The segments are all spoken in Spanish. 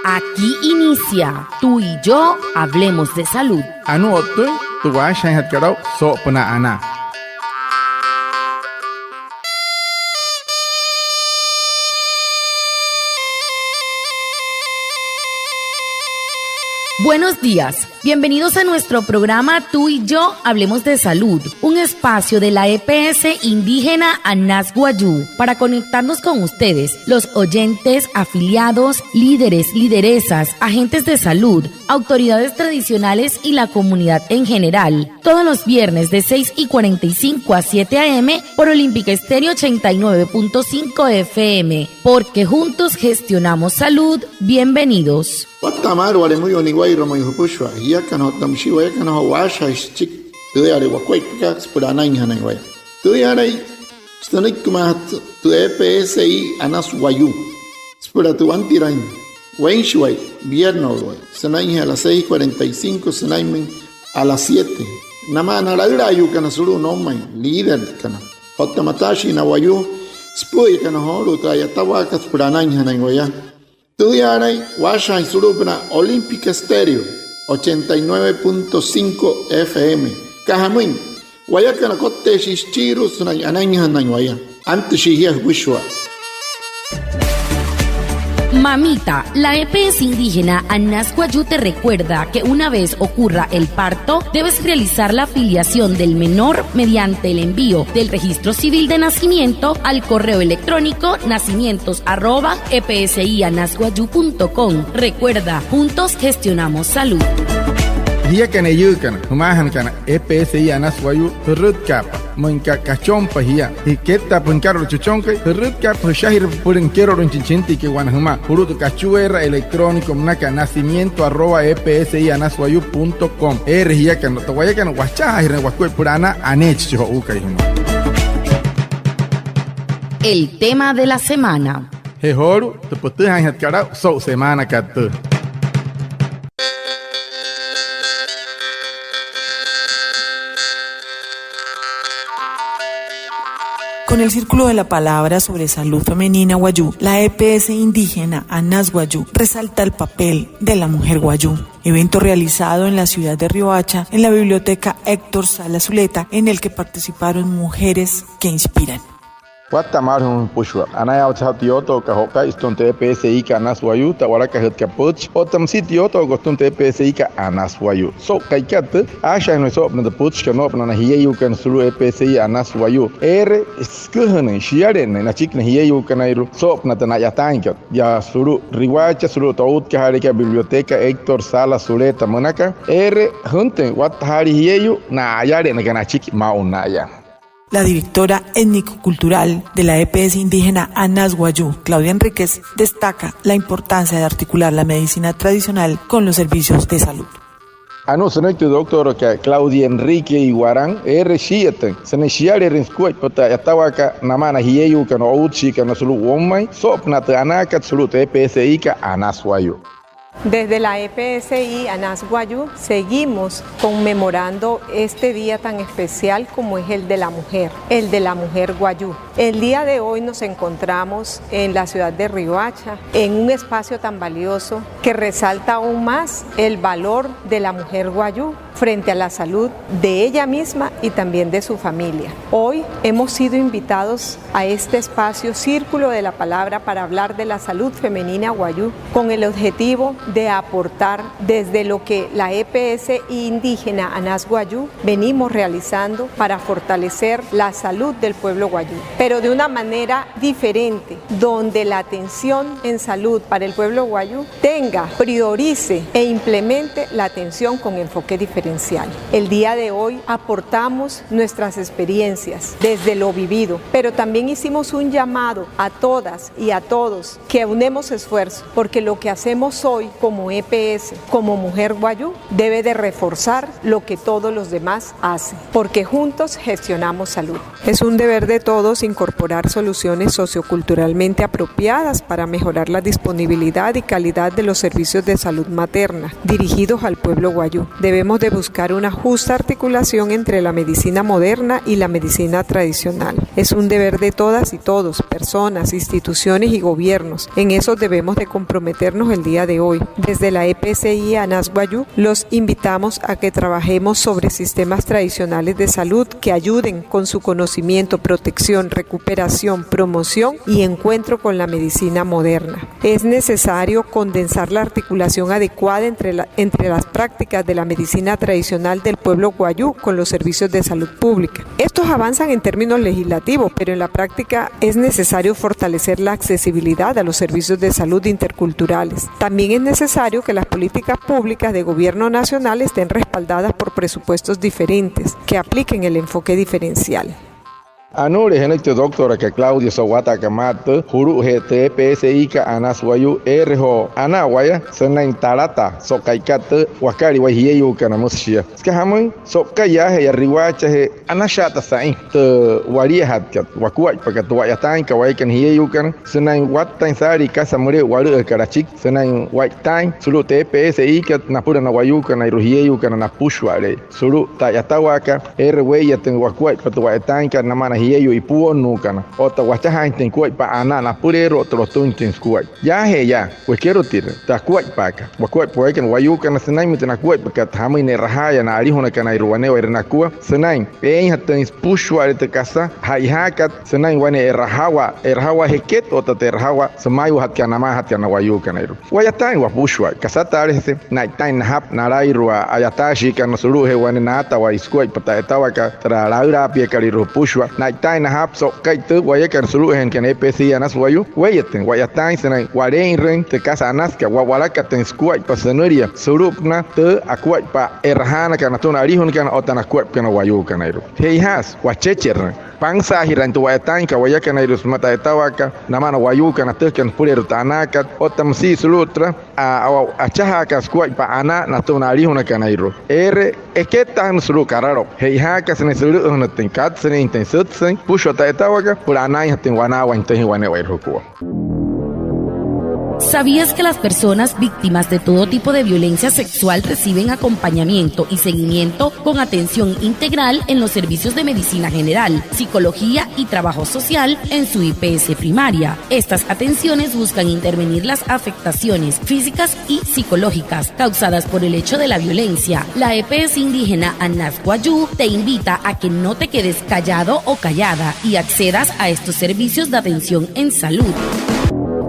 Aquí inicia Tú y yo hablemos de salud. Anu otu tuwa shanhat karau so pena ana. Buenos días, bienvenidos a nuestro programa Tú y yo hablemos de salud, un espacio de la EPS indígena Anas Guayú para conectarnos con ustedes, los oyentes, afiliados, líderes, lideresas, agentes de salud, autoridades tradicionales y la comunidad en general, todos los viernes de 6:45 a 7 a.m. por Olímpica Estéreo 89.5 FM, porque juntos gestionamos salud. Bienvenidos. Watamar wale muy oniguay romoy hupushwa ya kano tamshiwa ya kano washa chik tuyare wakwai pika spurana inhana iguay tuyare stanik kumat tu EPSI Anas Guayú spura tu antirain wenshway viernes sanai a las 6:45 sanai a las 7 namana la irayu kana suru no mai líder kana hotamatashi na Guayú spuy kana horu taya tawaka spurana inhana iguay Tuyaray, Washa y Surupna, Olímpica Estéreo, 89.5 FM. Cajamuin, Guayacana Cote Shichiru, Anaña Nañuaya, antes Shihia Wishwa. Mamita, la EPS indígena Anas Guayú te recuerda que una vez ocurra el parto, debes realizar la afiliación del menor mediante el envío del registro civil de nacimiento al correo electrónico nacimientos@epsianasguayú.com. Recuerda, juntos gestionamos salud. Dia kana yukan, humahan kana EPSI Anas Guayú rut kapa, monka kachompa hiya. Hiketa punkaro chuchonka, rut kapa shahir purinquero ronchinti que wanahuma, urut cachuera electrónico mnaka nacimiento@epsianasguayú.com. Hiya kana tawaya kana wachahir wakue purana anech ho ukai huma. El tema de la semana. Hehoru, te putuhan hat kara so semana katu. Con el Círculo de la Palabra sobre Salud Femenina Guayú, la EPS indígena Anas Guayú resalta el papel de la mujer guayú. Evento realizado en la ciudad de Riohacha, en la biblioteca Héctor Sala Zuleta, en el que participaron mujeres que inspiran. Watamar pushwa anaya othatioto kahoka istonte EPSI Anas Guayú tawaraka hetkapuch otam sitioto gostonte EPSI Anas Guayú so kaikat asha no so na puch no na hiyu kan suru EPSI Anas Guayú skuhne shiare na chikne hiyu kanairu so na tanaya tanka ya suru Riohacha suru tout ka harika biblioteca Héctor Sala Zuleta monaka junte wat hari hiyu na ayare na kana chik maunaya. La directora étnico-cultural de la EPS indígena Anas Guayú, Claudia Enríquez, destaca la importancia de articular la medicina tradicional con los servicios de salud. Sonecto doctor Claudia Enrique Iguarán, R7, Seneshiare Rinskuet, Pota Yatawaka, Namana Hieyu, Kano Uchi, Kano Sulu Womai, Sopnat Anakat Sulu EPSI Anas Guayú. Desde la EPSI Anas Guayú seguimos conmemorando este día tan especial como es el de la mujer guayú. El día de hoy nos encontramos en la ciudad de Riohacha, en un espacio tan valioso que resalta aún más el valor de la mujer guayú frente a la salud de ella misma y también de su familia. Hoy hemos sido invitados a este espacio Círculo de la Palabra para hablar de la salud femenina guayú con el objetivo de aportar desde lo que la EPS indígena Anas Guayú venimos realizando para fortalecer la salud del pueblo guayú, pero de una manera diferente, donde la atención en salud para el pueblo guayú priorice e implemente la atención con enfoque diferencial. El día de hoy aportamos nuestras experiencias desde lo vivido, pero también hicimos un llamado a todas y a todos que unemos esfuerzos, porque lo que hacemos hoy como EPS, como mujer guayú, debe de reforzar lo que todos los demás hacen, porque juntos gestionamos salud. Es un deber de todos incorporar incorporar soluciones socioculturalmente apropiadas para mejorar la disponibilidad y calidad de los servicios de salud materna dirigidos al pueblo guayú. Debemos de buscar una justa articulación entre la medicina moderna y la medicina tradicional. Es un deber de todas y todos, personas, instituciones y gobiernos. En eso debemos de comprometernos el día de hoy. Desde la EPSI ANAS Guayú los invitamos a que trabajemos sobre sistemas tradicionales de salud que ayuden con su conocimiento, protección, recuperación, promoción y encuentro con la medicina moderna. Es necesario condensar la articulación adecuada entre las prácticas de la medicina tradicional del pueblo guayú con los servicios de salud pública. Estos avanzan en términos legislativos, pero en la práctica es necesario fortalecer la accesibilidad a los servicios de salud interculturales. También es necesario que las políticas públicas de gobierno nacional estén respaldadas por presupuestos diferentes, que apliquen el enfoque diferencial. Anure genete doctora que Claudia Sowata Kamata, Huru GTPSI ka Anas Guayú, Erho Anawaya, Senain Tarata, Sokaikata, Wakari Wahiyu Kanamusia. Skahamun, Sokaya, Riwacha, Anashata Sain, the Waria Hatkat, Wakuai, Pakatuayatan, Kawaikan Hiukan, Senain Watain Sari, Casamure, Waru Karachik, Senain White Time, Sulu TPSI, Napura Nawayukan, Iruhiu, Kanapushware, Sulu Tayatawaka, Erwayatan Wakuai, Patuayatan, Namana. Hiyo ipuo nukana ota wachahan ten kuai pa ana na purero trotun ten kuai ya he ya pues quiero tira ta kuai paka kuai poe kan wayu kana senai mitena kuai paka thamai ne rahaya na ari hona kana iruane erna kua senai en hatten pushwa te casa hai hakat senai wane erhawa heket ota te erhawa semai hat kana ma hat kana wayu kana iru wayatai wa pushwa kasata arese na tain hap na rairua ayatashi kana suru he wane nata wa iskuai pata etawaka tra laura pie kaliru pushwa Naitai na hap so kaitu wayakan suluhen kan EPSI Anas Guayú wayaten wayatain senai warein te casa anas ka wawalaka ten skuai pasanuria surupna te akuai pa erhana kana tuna arihun kana otana kuap kana wayu kana iru hei has wachecher pangsa hiran tu wayatain ka wayakan iru mata etawaka namana wayu kana te kan puler tanaka otamsi sulutra a chaha ka skuai pa ana na tuna arihun kana iru eketan sulu kararo hei ha ka senai suluhen ten kat senai intensut puso taetawaka por anay hatin wanawa inten wanewa irhukua. ¿Sabías que las personas víctimas de todo tipo de violencia sexual reciben acompañamiento y seguimiento con atención integral en los servicios de medicina general, psicología y trabajo social en su IPS primaria? Estas atenciones buscan intervenir las afectaciones físicas y psicológicas causadas por el hecho de la violencia. La EPS indígena Anas Guayú te invita a que no te quedes callado o callada y accedas a estos servicios de atención en salud.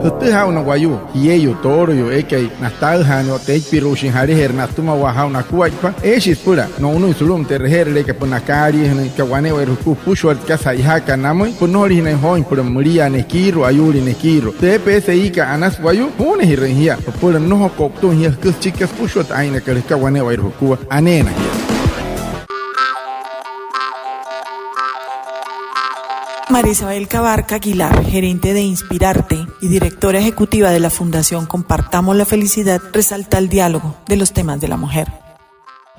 Hete hauna wayu hiyo toro yo ekei nastal hano te pirushin hari hernatuma wa hauna kuaipa eshis pura no uno sulum te reherle que ponakari ne kawane wa ruku pusho ka saihaka namoi ponori ne hoin pura muria ne kiro ayuri ne kiro TPSI ka Anas Guayú pone hirenia pura no kokto hiya kus chicas pusho aina ka kawane wa ruku anena. María Isabel Cabarca Aguilar, gerente de Inspirarte y directora ejecutiva de la Fundación Compartamos la Felicidad, resalta el diálogo de los temas de la mujer.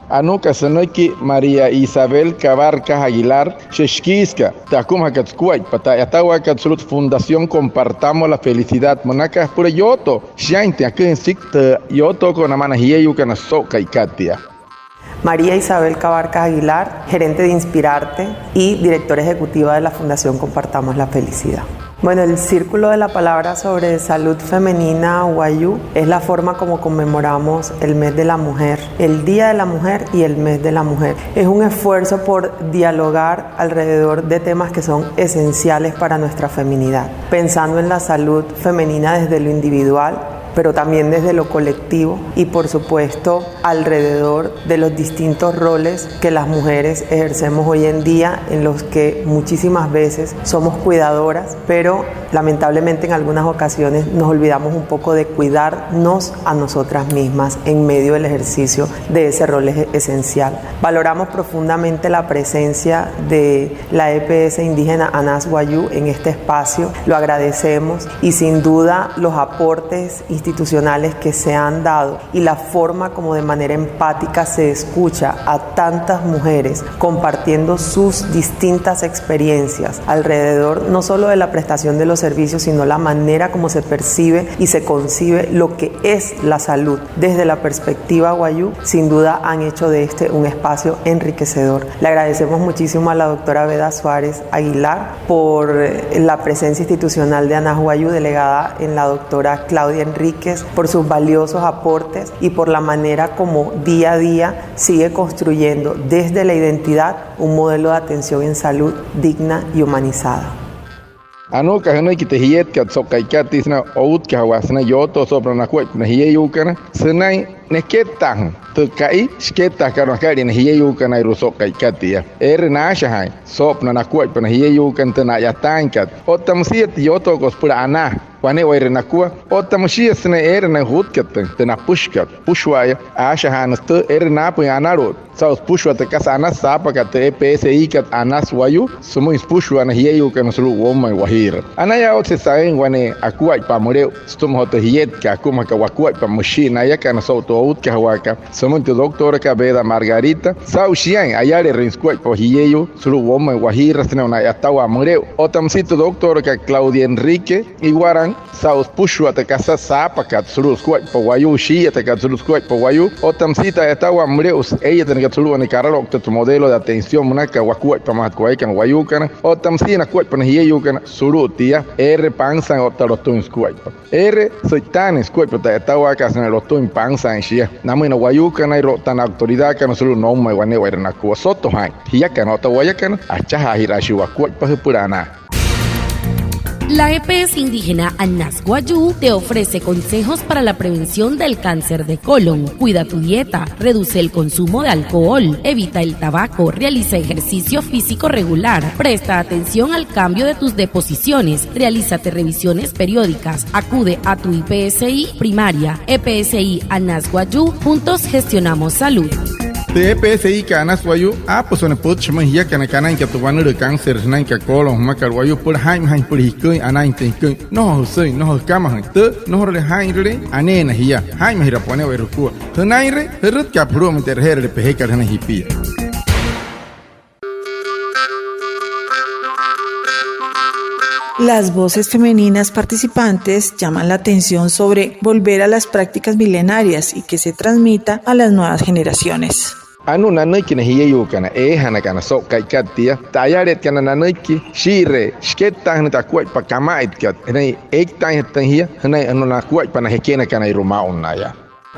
Anuka Sanoiki María Isabel Cabarca Aguilar, Sheshkiska, Takuma Katskuay, Patayatawa Katsulut Fundación Compartamos la Felicidad, Monaka Pura Yoto, Shainte, Akin Sikta, Yoto con Amana Hieyuka Soka y Katia. María Isabel Cabarca Aguilar, gerente de Inspirarte y directora ejecutiva de la Fundación Compartamos la Felicidad. Bueno, el Círculo de la Palabra sobre Salud Femenina Guayú es la forma como conmemoramos el mes de la mujer, el Día de la Mujer y el mes de la mujer. Es un esfuerzo por dialogar alrededor de temas que son esenciales para nuestra feminidad, pensando en la salud femenina desde lo individual, pero también desde lo colectivo y por supuesto alrededor de los distintos roles que las mujeres ejercemos hoy en día, en los que muchísimas veces somos cuidadoras, pero lamentablemente en algunas ocasiones nos olvidamos un poco de cuidarnos a nosotras mismas en medio del ejercicio de ese rol esencial. Valoramos profundamente la presencia de la EPS indígena Anas Guayú en este espacio, lo agradecemos y sin duda los aportes institucionales que se han dado y la forma como de manera empática se escucha a tantas mujeres compartiendo sus distintas experiencias alrededor no solo de la prestación de los servicios, sino la manera como se percibe y se concibe lo que es la salud desde la perspectiva wayú, sin duda han hecho de este un espacio enriquecedor. Le agradecemos muchísimo a la doctora Beda Suárez Aguilar por la presencia institucional de Anas Wayú, delegada en la doctora Claudia Enríquez, por sus valiosos aportes y por la manera como día a día sigue construyendo desde la identidad un modelo de atención en salud digna y humanizada. Anu kahana kita hiyet kat sok kai kat tisna out ka wasna yoto sopra na kwet na hiyeyu kana senai neketang tu kai sketa kana kari na hiyeyu kana rusok kai katia na shahai sopna na kwet na hiyeyu kan tana ya tankat otamsiet yoto kospura ana wane waire na kuwa otamshia sna na hutkat tana pushkat pushwaya ashahan stu na pu anaro saus pushwa te kasana sapa kat EPSI kat Anas Wayú sumu pushwa na hiyeyu kan sulu woma wahir anaya otse saen wane akua pa moreu stum hot hiyet ka kuma ka wakua pa mushina ya kan so to out ka waka sumu tu doctora ka Beda Margarita sau shian ayare rinskua pa hiyeyu sulu woma wahir sna na yatawa moreu otamsito doctora ka Claudia Enrique iguaran saus pushwa te kasa sapa kat sulu skua pa Wayú shi te kat sulu skua pa Wayú otamsita yatawa moreu ella que solo en carro tu modelo de atención monaka wakua pamat kuaikan wayukan o tamsina kuaipan hiyukan surutia pansan o tarotun skuaipa soitanes kuaipa ta wakas na rotun pansan shia namina wayukan ay rotan autoridad kan solo no mai wane wairna ku soto han hiyakan o tawayakan achaha hirashi wakuaipa purana. La EPS indígena Anas Wayú te ofrece consejos para la prevención del cáncer de colon. Cuida tu dieta, reduce el consumo de alcohol, evita el tabaco, realiza ejercicio físico regular, presta atención al cambio de tus deposiciones, realízate revisiones periódicas, acude a tu IPSI primaria. EPSI Anas Wayú, juntos gestionamos salud. Te EPSI ka Anas Wayú pues one put chama hiya kana kana que tu vanu de cáncer nan ka colon makal Wayú por haim por hikui anain te hikui no sei no kama te no re haire anena hiya haim hira pone weru ku tunaire herut ka puro meter her de peheka na hipia. Las voces femeninas participantes llaman la atención sobre volver a las prácticas milenarias y que se transmita a las nuevas generaciones. Anu nanaki na hiyeyu kana hana kana so kai katia tayaret kana nanaki shire sketa ta kwai pa kamait kat nei ektan hiya nei anu na kwai pa na hekena kana irumauna ya.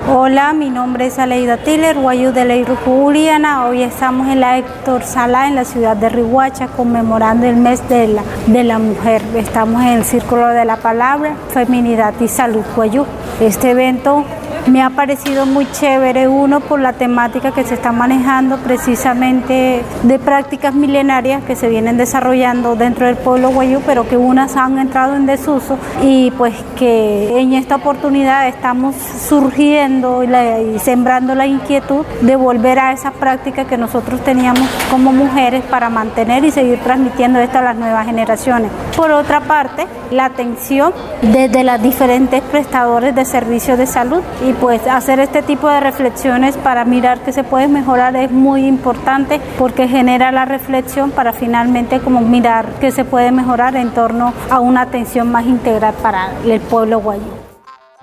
Hola, mi nombre es Aleida Tiller, Wayú de la Irrucuriana. Hoy estamos en la Héctor Salá, en la ciudad de Riohacha, conmemorando el mes de la mujer. Estamos en el Círculo de la Palabra, Feminidad y Salud Wayú. Este evento me ha parecido muy chévere, uno por la temática que se está manejando precisamente de prácticas milenarias que se vienen desarrollando dentro del pueblo wayú, pero que unas han entrado en desuso y pues que en esta oportunidad estamos surgiendo y sembrando la inquietud de volver a esa práctica que nosotros teníamos como mujeres para mantener y seguir transmitiendo esto a las nuevas generaciones. Por otra parte, la atención desde las diferentes prestadores de servicios de salud y pues hacer este tipo de reflexiones para mirar qué se puede mejorar es muy importante porque genera la reflexión para finalmente como mirar qué se puede mejorar en torno a una atención más integral para el pueblo wayú.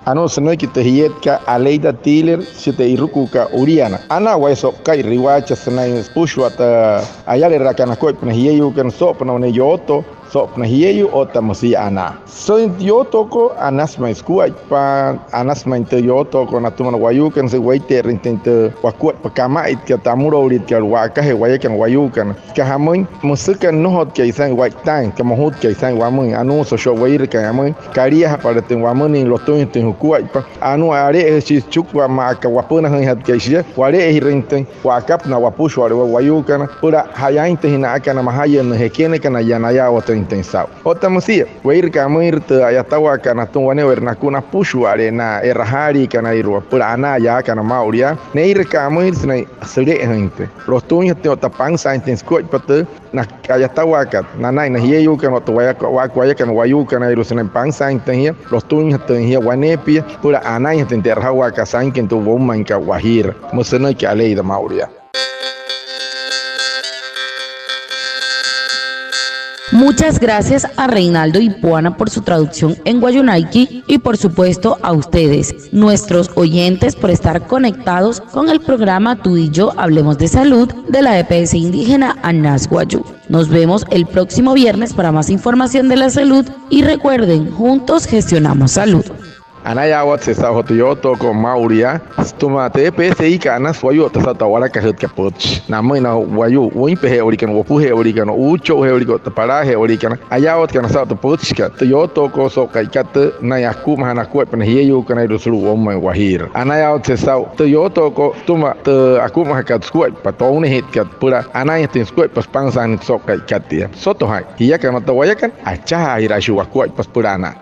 Anu senoi kita hiyet ka Aleida Tiller site irukuka Uriana. Ana waiso kai Riohacha senai pushwa ta ayale rakana koi pna hiyeyu kan so pna ne yoto so pna hiyeyu otamusi ana. So yo toko Anas mai skuai pa Anas mai te yo toko na tuman wayú kan se waite rintente wakuat pa kama it ka tamuro rit ka waka he waye kan wayú kan ka hamun musikan no hot ke isang wait time ka mohut ke isang wamun anu so sho wair ka hamun karia para ten wamun in lotun ten kuaipa anu are chi chukwa ma ka wapuna han hat ke sia ware rintente wakap na wapusho wayú kan pura hayainte hina kana mahayen he kene kana yanaya oten intensao. Otamusia, weir kamir te ayatawa kana tuwane werna kuna pushu arena errahari kana irua purana ya kana mauria. Neir kamir sne sere gente. Los tuños te otapang sa intenskoi pate na ayatawa kat nanai na hiyu kana tuwaya kwaya kana wayu kana iru sne pang sa intenia. Los tuños te hia wanepia pura anai te enterrawa ka san que tu bomba en Kawahir. Museno que alei da mauria. Muchas gracias a Reinaldo y Puana por su traducción en Guayunaiki y por supuesto a ustedes, nuestros oyentes, por estar conectados con el programa Tú y Yo Hablemos de Salud de la EPS indígena Anas Guayú. Nos vemos el próximo viernes para más información de la salud y recuerden, juntos gestionamos salud. Anaya wat se sa hotoyoto ko mauria stuma te PSI kana swayo ta sa tawara ka het kapoch na mai na wayu win pe he orikan wo pu he orikan ucho he orikan ta para he orikan ayawat kana sa to poch ka toyoto ko so kai kat na yaku mahana ko pe he yu kana rusulu wo mai wahir anaya wat se sa toyoto ko tuma te aku mah ka skoi pa to ne het kat pura anaya tin skoi pas pangsan so kai kat dia so to hai hiya kana to wayakan acha ira shu ko pas purana